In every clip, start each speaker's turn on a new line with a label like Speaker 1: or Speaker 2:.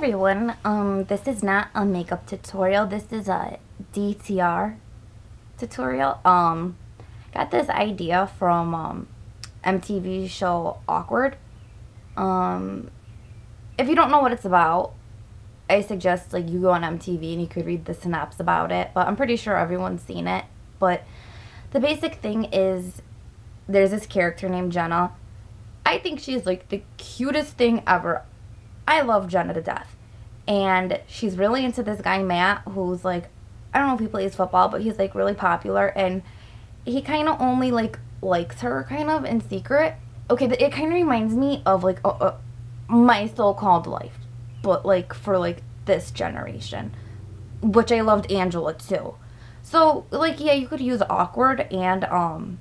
Speaker 1: everyone, this is not a makeup tutorial, this is a DTR tutorial. Got this idea from MTV show Awkward. If you don't know what it's about, I suggest like you go on MTV and you could read the synopsis about it, but I'm pretty sure everyone's seen it. But the basic thing is there's this character named Jenna. I think she's like the cutest thing ever. I love Jenna to death. And she's really into this guy, Matt, who's like, I don't know if he plays football, but he's like really popular. And he kind of only like likes her kind of in secret. Okay, it kind of reminds me of like My So-Called Life. But like for like this generation. Which I loved Angela too. So like, yeah, you could use Awkward and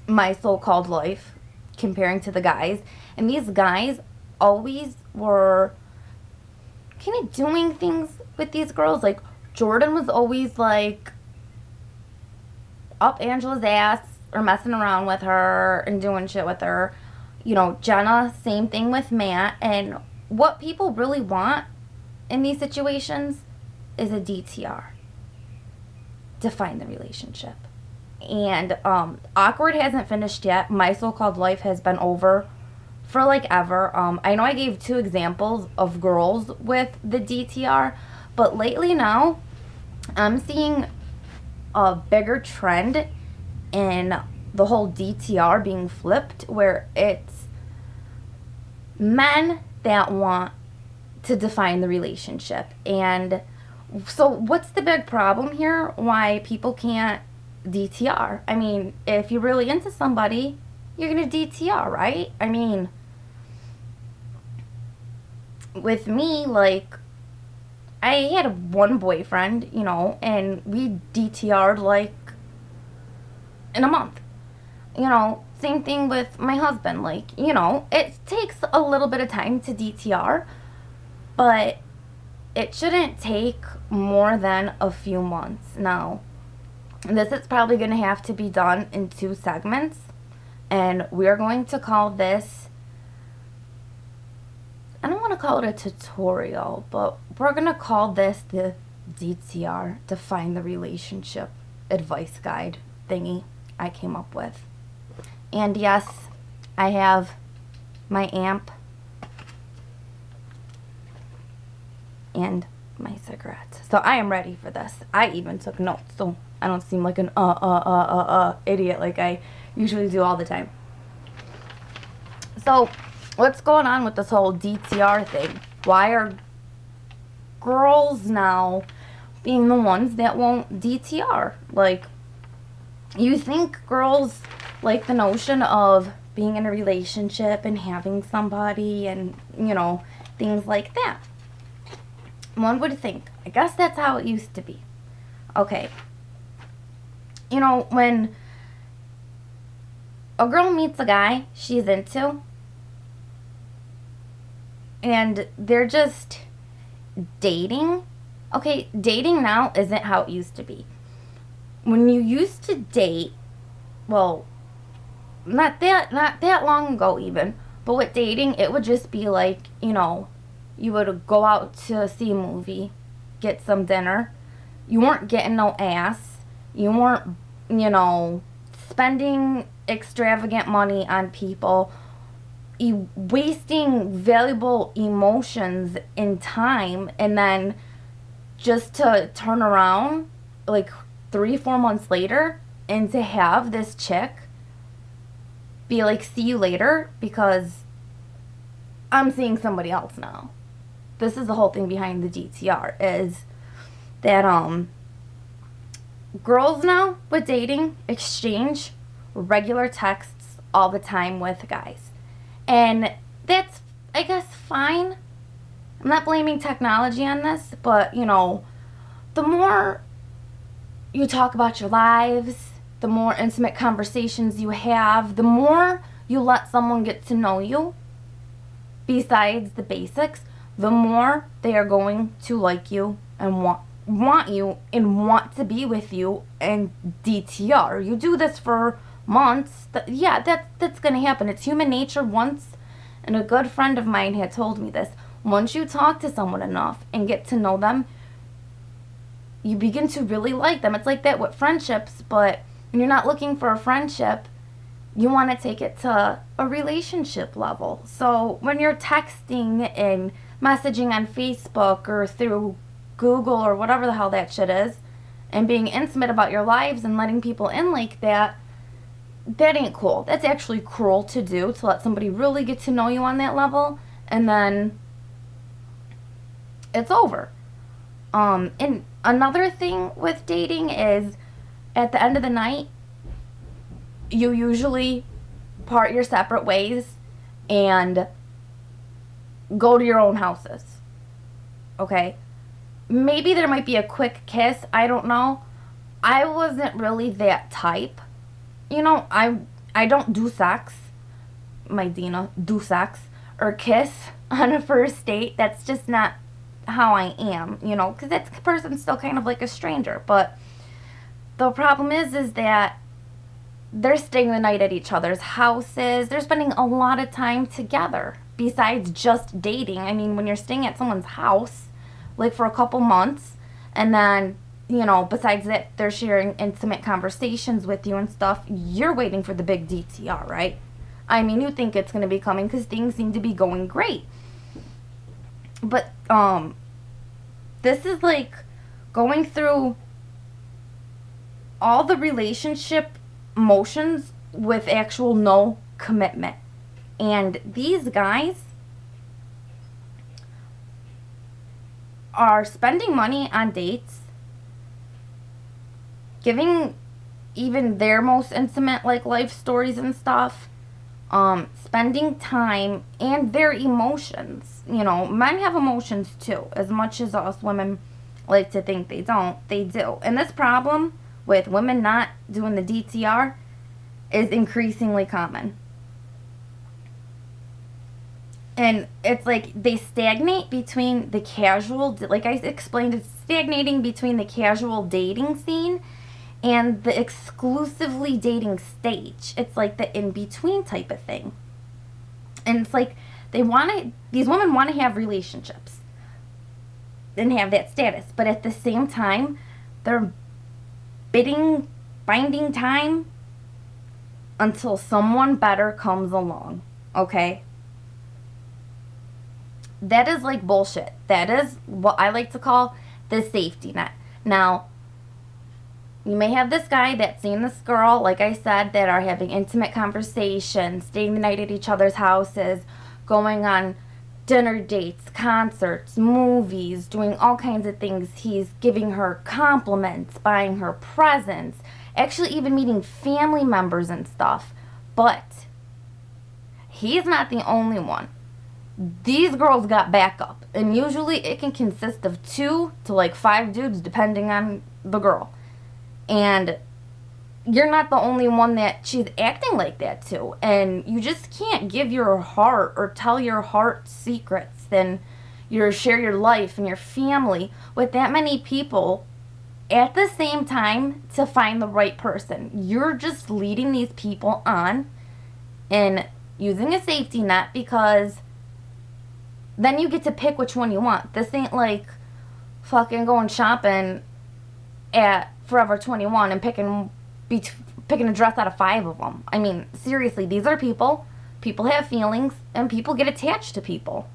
Speaker 1: My So-Called Life comparing to the guys. And these guys always were kind of doing things with these girls. Like Jordan was always like up Angela's ass or messing around with her and doing shit with her. You know, Jenna, same thing with Matt. And what people really want in these situations is a DTR. Define the relationship. And Awkward hasn't finished yet. My So-Called Life has been over for like ever. I know I gave 2 examples of girls with the DTR, but lately now I'm seeing a bigger trend in the whole DTR being flipped, where it's men that want to define the relationship. And so what's the big problem here? Why people can't DTR? I mean, if you're really into somebody, you're gonna DTR, right? I mean, with me, like, I had one boyfriend, you know, and we DTR'd like in a month. You know, same thing with my husband. Like, you know, it takes a little bit of time to DTR, but it shouldn't take more than a few months. Now, this is probably going to have to be done in 2 segments, and we are going to call this, I don't want to call it a tutorial, but we're going to call this the DTR, Define the Relationship Advice Guide thingy I came up with. And yes, I have my amp and my cigarettes. So I am ready for this. I even took notes, so I don't seem like an idiot like I usually do all the time. So what's going on with this whole DTR thing? Why are girls now being the ones that won't DTR? Like, you think girls like the notion of being in a relationship and having somebody and, you know, things like that. One would think. I guess that's how it used to be. Okay. You know, when a girl meets a guy she's into, and they're just dating. Okay, dating now isn't how it used to be. When you used to date, well, not that long ago even, but with dating, it would just be like, you know, you would go out to see a movie, get some dinner. You weren't getting no ass. You weren't, you know, spending extravagant money on people. Wasting valuable emotions and time, and then just to turn around like 3-4 months later and to have this chick be like, see you later because I'm seeing somebody else now. This is the whole thing behind the DTR, is that girls now with dating exchange regular texts all the time with guys. And that's, I guess, fine. I'm not blaming technology on this, but, you know, the more you talk about your lives, the more intimate conversations you have, the more you let someone get to know you, besides the basics, the more they are going to like you and want you and want to be with you and DTR. You do this for months. Yeah, that's going to happen. It's human nature. And a good friend of mine had told me this. Once you talk to someone enough and get to know them, you begin to really like them. It's like that with friendships, but when you're not looking for a friendship, you want to take it to a relationship level. So when you're texting and messaging on Facebook or through Google or whatever the hell that shit is, and being intimate about your lives and letting people in like that, that ain't cool. That's actually cruel to do, to let somebody really get to know you on that level, and then it's over. And another thing with dating is, at the end of the night, you usually part your separate ways and go to your own houses. Okay? Maybe there might be a quick kiss. I don't know. I wasn't really that type. You know, I don't do sex. My Dina, do sex or kiss on a first date. That's just not how I am, you know, because that person's still kind of like a stranger. But the problem is that they're staying the night at each other's houses. They're spending a lot of time together besides just dating. I mean, when you're staying at someone's house, like for a couple months, and then, you know, besides that, they're sharing intimate conversations with you and stuff, you're waiting for the big DTR, right? I mean, you think it's going to be coming because things seem to be going great. But, this is like going through all the relationship motions with actual no commitment. And these guys are spending money on dates, giving even their most intimate like life stories and stuff, spending time and their emotions. You know, men have emotions too, as much as us women like to think they don't. They do. And this problem with women not doing the DTR is increasingly common. And it's like they stagnate between the casual, like I explained, it's stagnating between the casual dating scene and the exclusively dating stage. It's like the in-between type of thing. And it's like these women want to have relationships and have that status, but at the same time, they're binding time until someone better comes along, okay? That is like bullshit. That is what I like to call the safety net. Now, you may have this guy that's seen this girl, like I said, that are having intimate conversations, staying the night at each other's houses, going on dinner dates, concerts, movies, doing all kinds of things. He's giving her compliments, buying her presents, actually even meeting family members and stuff. But he's not the only one. These girls got backup, and usually it can consist of 2 to like 5 dudes depending on the girl. And you're not the only one that she's acting like that to. And you just can't give your heart or tell your heart secrets and share your life and your family with that many people at the same time to find the right person. You're just leading these people on and using a safety net, because then you get to pick which one you want. This ain't like fucking going shopping at Forever 21 and picking a dress out of 5 of them. I mean, seriously, these are people. People have feelings, and people get attached to people.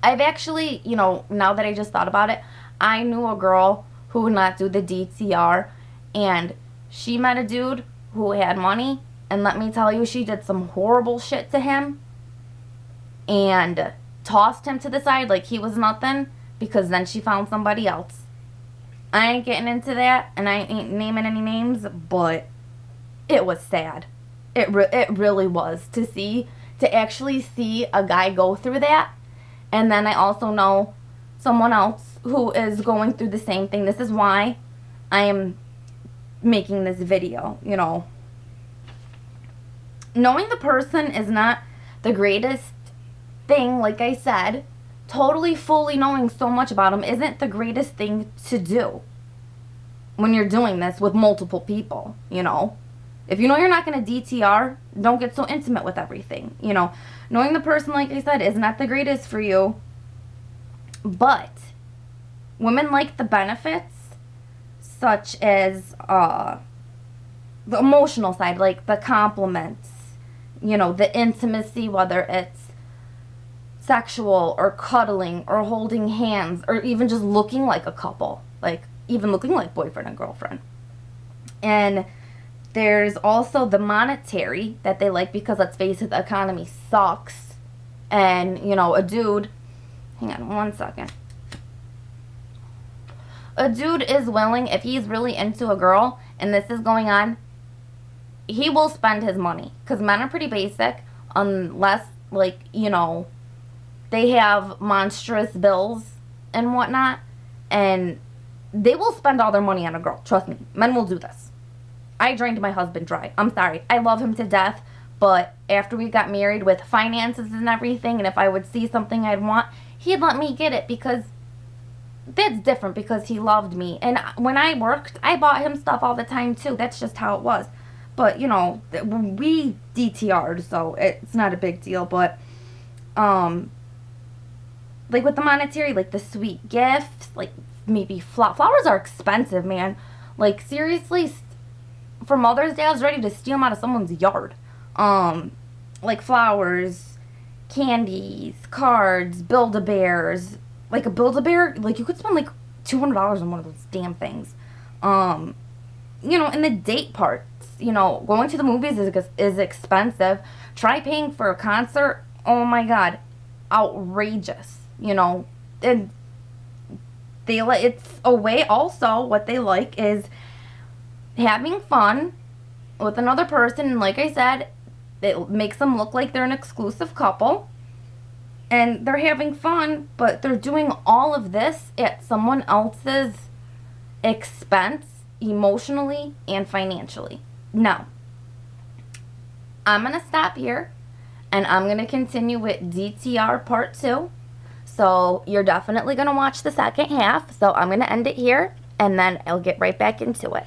Speaker 1: I've actually, you know, now that I just thought about it, I knew a girl who would not do the DTR, and she met a dude who had money, and let me tell you, she did some horrible shit to him and tossed him to the side like he was nothing, because then she found somebody else. I ain't getting into that, and I ain't naming any names, but it was sad. It really was, to actually see a guy go through that. And then I also know someone else who is going through the same thing. This is why I am making this video, you know. Knowing the person is not the greatest thing, like I said. Totally, fully knowing so much about them isn't the greatest thing to do when you're doing this with multiple people, you know. If you know you're not going to DTR, don't get so intimate with everything, you know. Knowing the person, like I said, is not the greatest for you. But women like the benefits, such as the emotional side, like the compliments, you know, the intimacy, whether it's sexual or cuddling or holding hands or even just looking like a couple, like even looking like boyfriend and girlfriend. And there's also the monetary that they like because, let's face it, the economy sucks. And, you know, a dude, hang on one second. A dude is willing, if he's really into a girl and this is going on, he will spend his money. Because men are pretty basic, unless, like, you know, they have monstrous bills and whatnot. And they will spend all their money on a girl. Trust me, men will do this. I drained my husband dry. I'm sorry. I love him to death. But after we got married with finances and everything, and if I would see something I'd want, he'd let me get it because that's different, because he loved me. And when I worked, I bought him stuff all the time too. That's just how it was. But, you know, we DTR'd, so it's not a big deal. But, like with the monetary, like the sweet gifts, like maybe flowers are expensive, man. Like, seriously, for Mother's Day, I was ready to steal them out of someone's yard. Like flowers, candies, cards, Build-A-Bears. Like a Build-A-Bear, like you could spend like $200 on one of those damn things. You know, and the date parts, you know, going to the movies is expensive. Try paying for a concert. Oh my God, outrageous. You know, and it's a way also, what they like is having fun with another person. And like I said, it makes them look like they're an exclusive couple. And they're having fun, but they're doing all of this at someone else's expense, emotionally and financially. Now, I'm going to stop here, and I'm going to continue with DTR Part 2. So you're definitely going to watch the second half. So I'm going to end it here, and then I'll get right back into it.